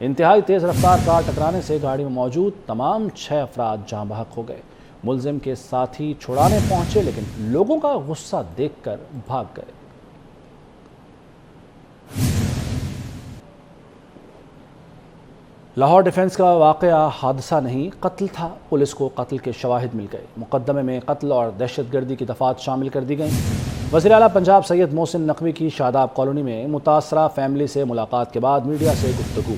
انتہائی تیز رفتار کار ٹکرانے سے گاڑی میں موجود تمام 6 افراد جاں بحق ہو گئے۔ ملزم کے ساتھی چھڑانے پہنچے لیکن لوگوں کا غصہ دیکھ کر بھاگ گئے۔ لاہور ڈیفنس کا واقعہ حادثہ نہیں قتل تھا۔ پولیس کو قتل کے شواہد مل گئے۔ مقدمے میں قتل اور دہشت گردی کی دفعات شامل کر دی گئیں۔ وزیر اعلیٰ پنجاب سید محسن نقوی کی شاداب کالونی میں متاثرہ فیملی سے ملاقات کے بعد میڈیا سے گفتگو۔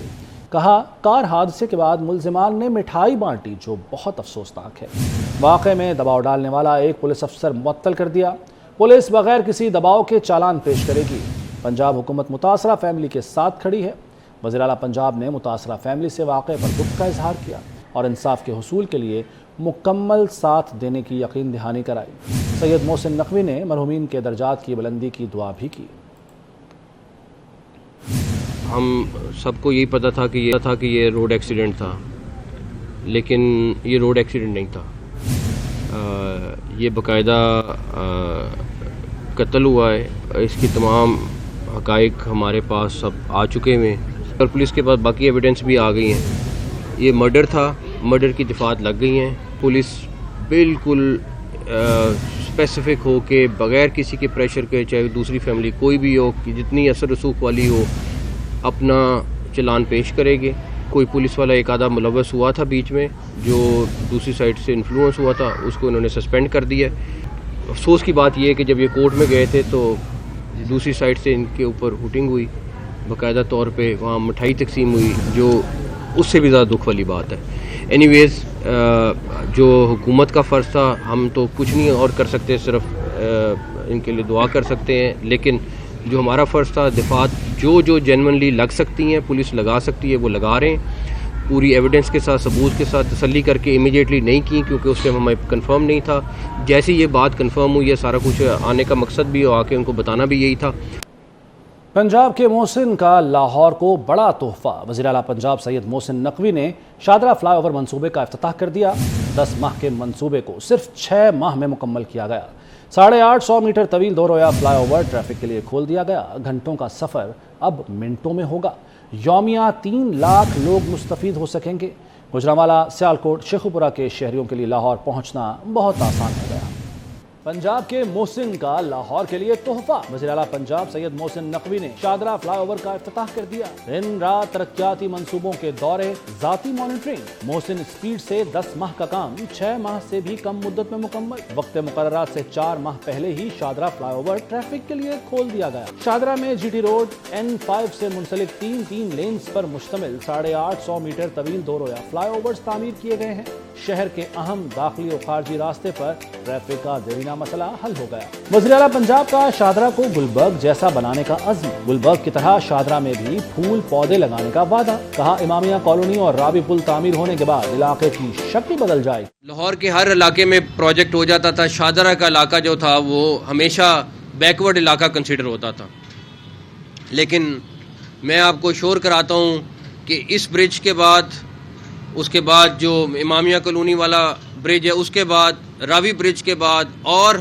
کہا کار حادثے کے بعد ملزمان نے مٹھائی بانٹی جو بہت افسوسناک ہے۔ واقعے میں دباؤ ڈالنے والا ایک پولیس افسر معطل کر دیا۔ پولیس بغیر کسی دباؤ کے چالان پیش کرے گی۔ پنجاب حکومت متاثرہ فیملی کے ساتھ کھڑی ہے۔ وزیر اعلیٰ پنجاب نے متاثرہ فیملی سے واقعے پر دکھ کا اظہار کیا اور انصاف کے حصول کے لیے مکمل ساتھ دینے کی یقین دہانی کرائی۔ سید محسن نقوی نے مرحومین کے درجات کی بلندی کی دعا بھی کی۔ ہم سب کو یہی پتہ تھا کہ یہ روڈ ایکسیڈنٹ تھا، لیکن یہ روڈ ایکسیڈنٹ نہیں تھا، یہ باقاعدہ قتل ہوا ہے۔ اس کی تمام حقائق ہمارے پاس سب آ چکے ہیں اور پولیس کے پاس باقی ایویڈنس بھی آ گئی ہیں۔ یہ مرڈر تھا، مرڈر کی دفعات لگ گئی ہیں۔ پولیس بالکل اسپیسیفک ہو کے بغیر کسی کے پریشر کے، چاہے دوسری فیملی کوئی بھی ہو، کہ جتنی اثر رسوخ والی ہو، اپنا چلان پیش کرے گی۔ کوئی پولیس والا ایک آدھا ملوث ہوا تھا بیچ میں جو دوسری سائڈ سے انفلوئنس ہوا تھا، اس کو انہوں نے سسپینڈ کر دیا۔ افسوس کی بات یہ ہے کہ جب یہ کورٹ میں گئے تھے تو دوسری سائڈ سے ان کے اوپر ہوٹنگ ہوئی، باقاعدہ طور پہ وہاں مٹھائی تقسیم ہوئی، جو اس سے بھی زیادہ دکھ والی بات ہے۔ اینی ویز جو حکومت کا فرض تھا، ہم تو کچھ نہیں اور کر سکتے، صرف ان کے لیے دعا کر سکتے ہیں، لیکن جو ہمارا فرض تھا، دفعات جو جینونلی لگ سکتی ہیں پولیس لگا سکتی ہے وہ لگا رہے ہیں، پوری ایویڈنس کے ساتھ، ثبوت کے ساتھ، تسلی کر کے امیڈیٹلی نہیں کی کیونکہ اس ٹائم ہمیں کنفرم نہیں تھا۔ جیسے یہ بات کنفرم ہوئی ہے، سارا کچھ آنے کا مقصد بھی آ کے ان کو بتانا بھی یہی تھا۔ پنجاب کے محسن کا لاہور کو بڑا تحفہ۔ وزیر اعلیٰ پنجاب سید محسن نقوی نے شادرہ فلائی اوور منصوبے کا افتتاح کر دیا۔ 10 ماہ کے منصوبے کو صرف 6 ماہ میں مکمل کیا گیا۔ 850 میٹر طویل دو رویہ فلائی اوور ٹریفک کے لیے کھول دیا گیا۔ گھنٹوں کا سفر اب منٹوں میں ہوگا۔ یومیہ 3 لاکھ لوگ مستفید ہو سکیں گے۔ گوجرانوالہ، سیالکوٹ، شیخوپورہ کے شہریوں کے لیے لاہور پہنچنا بہت آسان ہو گیا۔ پنجاب کے محسن کا لاہور کے لیے تحفہ۔ وزیر اعلیٰ پنجاب سید محسن نقوی نے شادرہ فلائی اوور کا افتتاح کر دیا۔ دن رات ترقیاتی منصوبوں کے دورے، ذاتی مانیٹرنگ۔ محسن اسپیڈ سے 10 ماہ کا کام 6 ماہ سے بھی کم مدت میں مکمل۔ وقت مقررات سے 4 ماہ پہلے ہی شادرہ فلائی اوور ٹریفک کے لیے کھول دیا گیا۔ شادرہ میں جی ٹی روڈ N5 سے منسلک 3 لینز پر مشتمل 850 میٹر طویل دو رویہ فلائی اوورز تعمیر کیے گئے ہیں۔ شہر کے اہم داخلی اور خارجی راستے پر ٹریفک کا دیرینہ مسئلہ حل ہو گیا۔ وزیر اعلیٰ پنجاب کا شادرہ کو گلبرگ جیسا بنانے کا عزم۔ گلبرگ کی طرح شادرہ میں بھی پھول پودے لگانے کا وعدہ۔ کہا امامیہ کالونی اور رابی پل تعمیر ہونے کے بعد علاقے کی شکل بدل جائے۔ لاہور کے ہر علاقے میں پروجیکٹ ہو جاتا تھا، شادرہ کا علاقہ جو تھا وہ ہمیشہ بیکورڈ علاقہ کنسیڈر ہوتا تھا، لیکن میں آپ کو شور کراتا ہوں کہ اس برج کے بعد، اس کے بعد جو امامیہ کالونی والا برج ہے، اس کے بعد راوی برج کے بعد، اور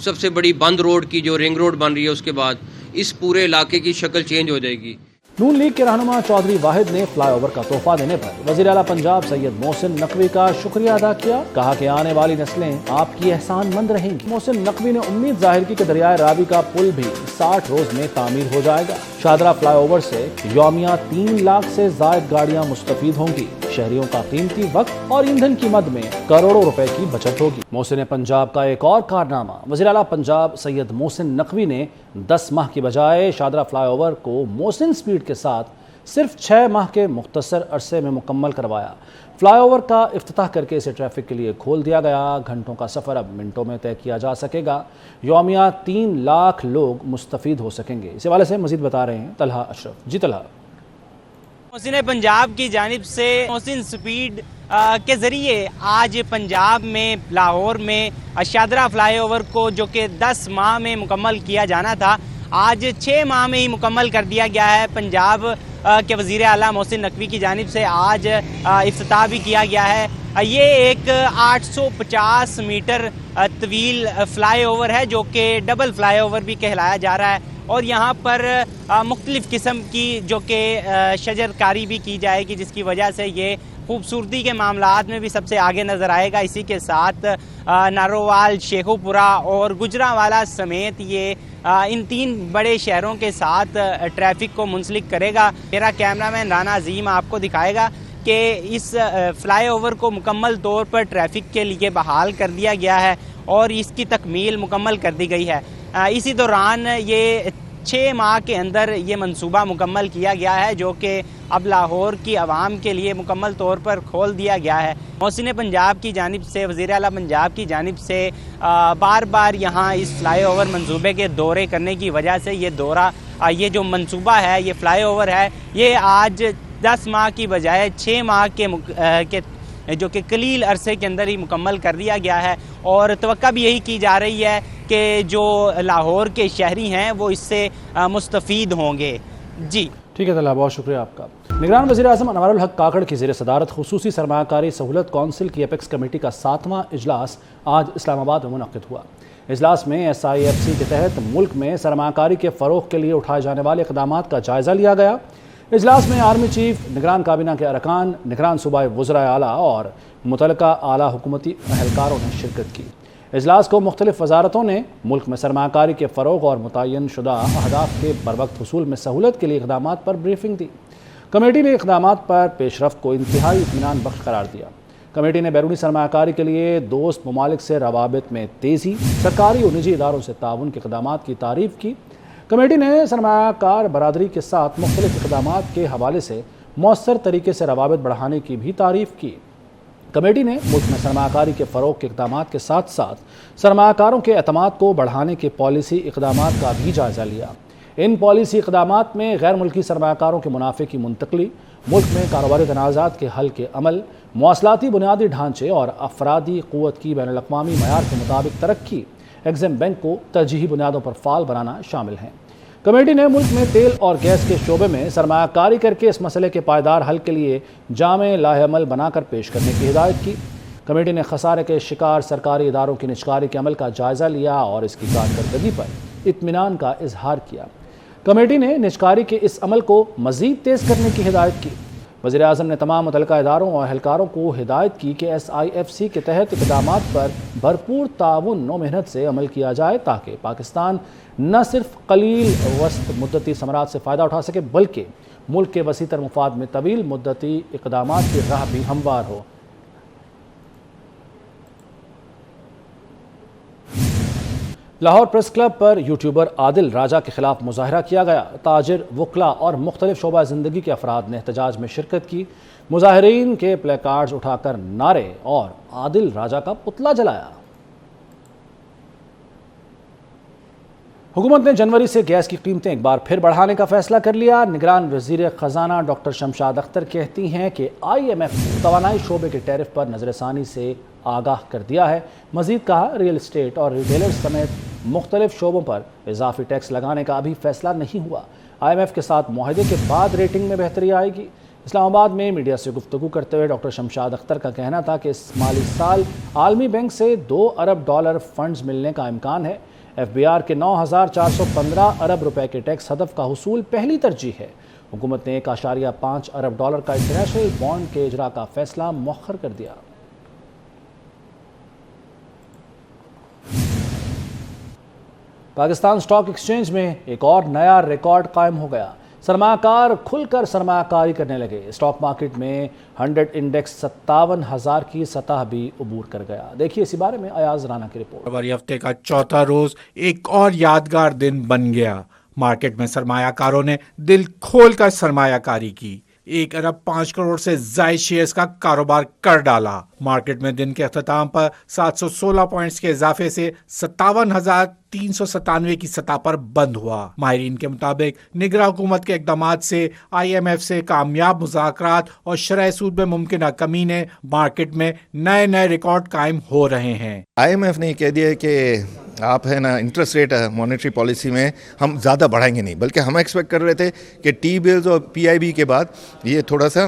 سب سے بڑی بند روڈ کی جو رنگ روڈ بن رہی ہے، اس کے بعد اس پورے علاقے کی شکل چینج ہو جائے گی۔ نون لیگ کے رہنما چودھری واحد نے فلائی اوور کا تحفہ دینے پر وزیر اعلیٰ پنجاب سید محسن نقوی کا شکریہ ادا کیا۔ کہا کہ آنے والی نسلیں آپ کی احسان مند رہیں گی۔ محسن نقوی نے امید ظاہر کی کہ دریائے راوی کا پل بھی 60 روز میں تعمیر ہو جائے گا۔ شادرہ فلائی اوور سے یومیہ 3 لاکھ سے زائد گاڑیاں مستفید ہوں گی۔ شہریوں کا قیمتی وقت اور ایندھن کی مد میں کروڑوں روپے کی بچت ہوگی۔ محسن پنجاب کا ایک اور کارنامہ، وزیر اعلیٰ پنجاب سید محسن نقوی نے 10 ماہ کی بجائے شادرہ فلائی اوور کو محسن سپیڈ کے ساتھ صرف 6 ماہ کے مختصر عرصے میں مکمل کروایا۔ فلائی اوور کا افتتاح کر کے اسے ٹریفک کے لیے کھول دیا گیا۔ گھنٹوں کا سفر اب منٹوں میں طے کیا جا سکے گا۔ یومیہ 3 لاکھ لوگ مستفید ہو سکیں گے۔ اس حوالے سے مزید بتا رہے ہیں طلحہ اشرف۔ جی طلحہ۔ محسن پنجاب کی جانب سے محسن سپیڈ کے ذریعے آج پنجاب میں لاہور میں شادرہ فلائی اوور کو جو کہ 10 ماہ میں مکمل کیا جانا تھا، آج 6 ماہ میں ہی مکمل کر دیا گیا ہے۔ پنجاب کے وزیر اعلیٰ محسن نقوی کی جانب سے آج افتتاح بھی کیا گیا ہے۔ یہ ایک 850 میٹر طویل فلائی اوور ہے جو کہ ڈبل فلائی اوور بھی کہلایا جا رہا ہے، اور یہاں پر مختلف قسم کی جو کہ شجر کاری بھی کی جائے گی، جس کی وجہ سے یہ خوبصورتی کے معاملات میں بھی سب سے آگے نظر آئے گا۔ اسی کے ساتھ نارووال، شیخو پورہ اور گجرانوالہ سمیت یہ ان 3 بڑے شہروں کے ساتھ ٹریفک کو منسلک کرے گا۔ میرا کیمرہ مین رانا عظیم آپ کو دکھائے گا کہ اس فلائی اوور کو مکمل طور پر ٹریفک کے لیے بحال کر دیا گیا ہے اور اس کی تکمیل مکمل کر دی گئی ہے۔ اسی دوران یہ 6 ماہ کے اندر یہ منصوبہ مکمل کیا گیا ہے جو کہ اب لاہور کی عوام کے لیے مکمل طور پر کھول دیا گیا ہے۔ محسن پنجاب کی جانب سے، وزیر اعلیٰ پنجاب کی جانب سے بار بار یہاں اس فلائی اوور منصوبے کے دورے کرنے کی وجہ سے یہ جو منصوبہ ہے، یہ فلائی اوور ہے، یہ آج 10 ماہ کی بجائے 6 ماہ کے جو کہ قلیل عرصے کے اندر ہی مکمل کر دیا گیا ہے، اور توقع بھی یہی کی جا رہی ہے کہ جو لاہور کے شہری ہیں وہ اس سے مستفید ہوں گے۔ جی ٹھیک ہے طلحہ، بہت شکریہ آپ کا۔ نگران وزیر اعظم انوار الحق کاکڑ کی زیر صدارت خصوصی سرمایہ کاری سہولت کونسل کی اپیکس کمیٹی کا 7واں اجلاس آج اسلام آباد میں منعقد ہوا۔ اجلاس میں SIFC کے تحت ملک میں سرمایہ کاری کے فروغ کے لیے اٹھائے جانے والے اقدامات کا جائزہ لیا گیا۔ اجلاس میں آرمی چیف، نگران کابینہ کے ارکان، نگران صوبائی وزرائے اعلیٰ اور متعلقہ اعلیٰ حکومتی اہلکاروں نے شرکت کی۔ اجلاس کو مختلف وزارتوں نے ملک میں سرمایہ کاری کے فروغ اور متعین شدہ اہداف کے بروقت حصول میں سہولت کے لیے اقدامات پر بریفنگ دی۔ کمیٹی نے اقدامات پر پیش رفت کو انتہائی اطمینان بخش قرار دیا۔ کمیٹی نے بیرونی سرمایہ کاری کے لیے دوست ممالک سے روابط میں تیزی، سرکاری اور نجی اداروں سے تعاون کے اقدامات کی تعریف کی۔ کمیٹی نے سرمایہ کار برادری کے ساتھ مختلف اقدامات کے حوالے سے مؤثر طریقے سے روابط بڑھانے کی بھی تعریف کی۔ کمیٹی نے ملک میں سرمایہ کاری کے فروغ کے اقدامات کے ساتھ ساتھ سرمایہ کاروں کے اعتماد کو بڑھانے کے پالیسی اقدامات کا بھی جائزہ لیا۔ ان پالیسی اقدامات میں غیر ملکی سرمایہ کاروں کے منافع کی منتقلی، ملک میں کاروباری تنازعات کے حل کے عمل، مواصلاتی بنیادی ڈھانچے اور افرادی قوت کی بین الاقوامی معیار کے مطابق ترقی، ایگزم بینک کو ترجیحی بنیادوں پر فعال بنانا شامل ہیں۔ کمیٹی نے ملک میں تیل اور گیس کے شعبے میں سرمایہ کاری کر کے اس مسئلے کے پائیدار حل کے لیے جامع لاہ عمل بنا کر پیش کرنے کی ہدایت کی۔ کمیٹی نے خسارے کے شکار سرکاری اداروں کی نجکاری کے عمل کا جائزہ لیا اور اس کی کارکردگی پر اطمینان کا اظہار کیا۔ کمیٹی نے نجکاری کے اس عمل کو مزید تیز کرنے کی ہدایت کی۔ وزیر اعظم نے تمام متعلقہ اداروں اور اہلکاروں کو ہدایت کی کہ SIFC کے تحت اقدامات پر بھرپور تعاون و محنت سے عمل کیا جائے تاکہ پاکستان نہ صرف قلیل وسط مدتی ثمرات سے فائدہ اٹھا سکے بلکہ ملک کے وسیع تر مفاد میں طویل مدتی اقدامات کی راہ بھی ہموار ہو۔ لاہور پریس کلب پر یوٹیوبر عادل راجہ کے خلاف مظاہرہ کیا گیا۔ تاجر، وکلاء اور مختلف شعبہ زندگی کے افراد نے احتجاج میں شرکت کی۔ مظاہرین کے پلے کارڈز اٹھا کر نعرے اور عادل راجہ کا پتلا جلایا۔ حکومت نے جنوری سے گیس کی قیمتیں ایک بار پھر بڑھانے کا فیصلہ کر لیا۔ نگران وزیر خزانہ ڈاکٹر شمشاد اختر کہتی ہیں کہ IMF توانائی شعبے کے ٹیرف پر نظر ثانی سے آگاہ کر دیا ہے۔ مزید کہا، ریئل اسٹیٹ اور ریٹیلر سمیت مختلف شعبوں پر اضافی ٹیکس لگانے کا ابھی فیصلہ نہیں ہوا۔ IMF کے ساتھ معاہدے کے بعد ریٹنگ میں بہتری آئے گی۔ اسلام آباد میں میڈیا سے گفتگو کرتے ہوئے ڈاکٹر شمشاد اختر کا کہنا تھا کہ اس مالی سال عالمی بینک سے $2 ارب فنڈز ملنے کا امکان ہے۔ FBR کے 9,415 ارب روپے کے ٹیکس ہدف کا حصول پہلی ترجیح ہے۔ حکومت نے $1.5 ارب کا انٹرنیشنل بانڈ کے اجرا کا فیصلہ مؤخر کر دیا۔ پاکستان اسٹاک ایکسچینج میں ایک اور نیا ریکارڈ قائم ہو گیا۔ سرمایہ کار کھل کر سرمایہ کاری کرنے لگے۔ اسٹاک مارکیٹ میں 100 انڈیکس 57,000 کی سطح بھی عبور کر گیا۔ دیکھیے اسی بارے میں ایاز رانا کی رپورٹ۔ فروری ہفتے کا چوتھا روز ایک اور یادگار دن بن گیا۔ مارکیٹ میں سرمایہ کاروں نے دل کھول کر سرمایہ کاری کی۔ 1 ارب 5 کروڑ سے زائد شیئرز کا کاروبار کر ڈالا۔ مارکیٹ میں دن کے اختتام پر 716 پوائنٹس کے اضافے سے 57,397 کی سطح پر بند ہوا۔ ماہرین کے مطابق نگراں حکومت کے اقدامات سے IMF سے کامیاب مذاکرات اور شرح سود میں ممکنہ کمی نے مارکیٹ میں نئے ریکارڈ قائم ہو رہے ہیں۔ IMF نے کہہ دیا کہ آپ ہے نا انٹرسٹ ریٹ مانیٹری پالیسی میں ہم زیادہ بڑھائیں گے نہیں، بلکہ ہم ایکسپیکٹ کر رہے تھے کہ ٹی بلز اور پی آئی بی کے بعد یہ تھوڑا سا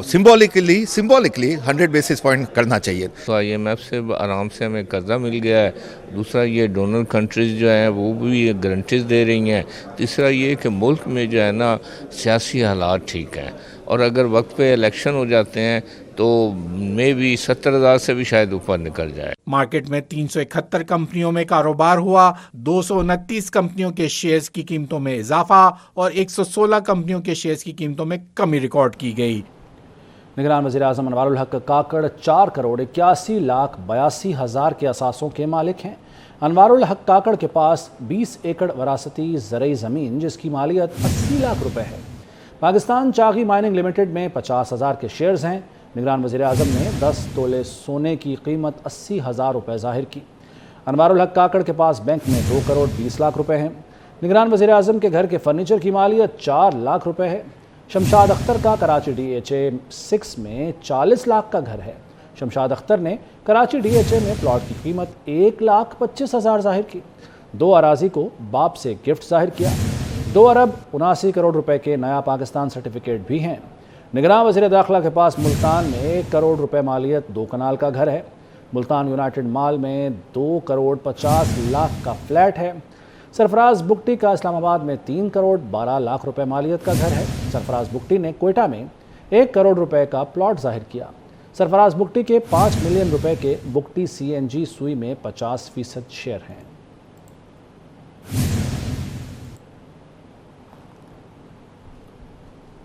سمبولکلی 100 بیسس پوائنٹ کرنا چاہیے. تو آئی ایم ایف سے آرام سے ہمیں قرضہ مل گیا ہے. دوسرا یہ ڈونر کنٹریز جو ہیں وہ بھی گارنٹیز دے رہی ہیں. تیسرا یہ کہ ملک میں جو ہے نا سیاسی حالات ٹھیک ہیں، اور اگر وقت پہ الیکشن ہو جاتے ہیں تو میں بھی 70,000 سے بھی شاید اوپر نکل جائے. مارکیٹ میں 371 کمپنیوں میں کاروبار ہوا، 229 کمپنیوں کے شیئرز کی قیمتوں میں اضافہ اور 116 کمپنیوں کے شیئرز کی قیمتوں میں کمی ریکارڈ کی گئی. نگران وزیر اعظم انوار الحق کاکڑ 4,81,82,000 کے اثاثوں کے مالک ہیں. انوار الحق کاکڑ کے پاس 20 ایکڑ وراثتی زرعی زمین جس کی مالیت 80 لاکھ روپے ہے. پاکستان چاغی مائننگ لمیٹڈ میں 50,000 کے شیئرز ہیں. نگران وزیر اعظم نے 10 تولے سونے کی قیمت 80,000 روپے ظاہر کی. انوار الحق کاکڑ کے پاس بینک میں 2 کروڑ 20 لاکھ روپے ہیں. نگران وزیر اعظم کے گھر کے فرنیچر کی مالیت 4 لاکھ روپے ہے. شمشاد اختر کا کراچی ڈی ایچ اے 6 میں 40 لاکھ کا گھر ہے. شمشاد اختر نے کراچی ڈی ایچ اے میں پلاٹ کی قیمت 1,25,000 ظاہر کی. 2 اراضی کو باپ سے گفٹ ظاہر کیا. 2 ارب 79 کروڑ روپے کے نیا پاکستان سرٹیفکیٹ بھی ہیں. نگراں وزیر داخلہ کے پاس ملتان میں 1 کروڑ روپے مالیت 2 کنال کا گھر ہے. ملتان یونائٹڈ مال میں 2 کروڑ 50 لاکھ کا فلیٹ ہے. سرفراز بگٹی کا اسلام آباد میں 3 کروڑ 12 لاکھ روپے مالیت کا گھر ہے. سرفراز بگٹی نے کوئٹہ میں 1 کروڑ روپے کا پلاٹ ظاہر کیا. سرفراز بگٹی کے 5 ملین روپے کے بگٹی سی این جی سوئی میں 50% شیئر ہیں.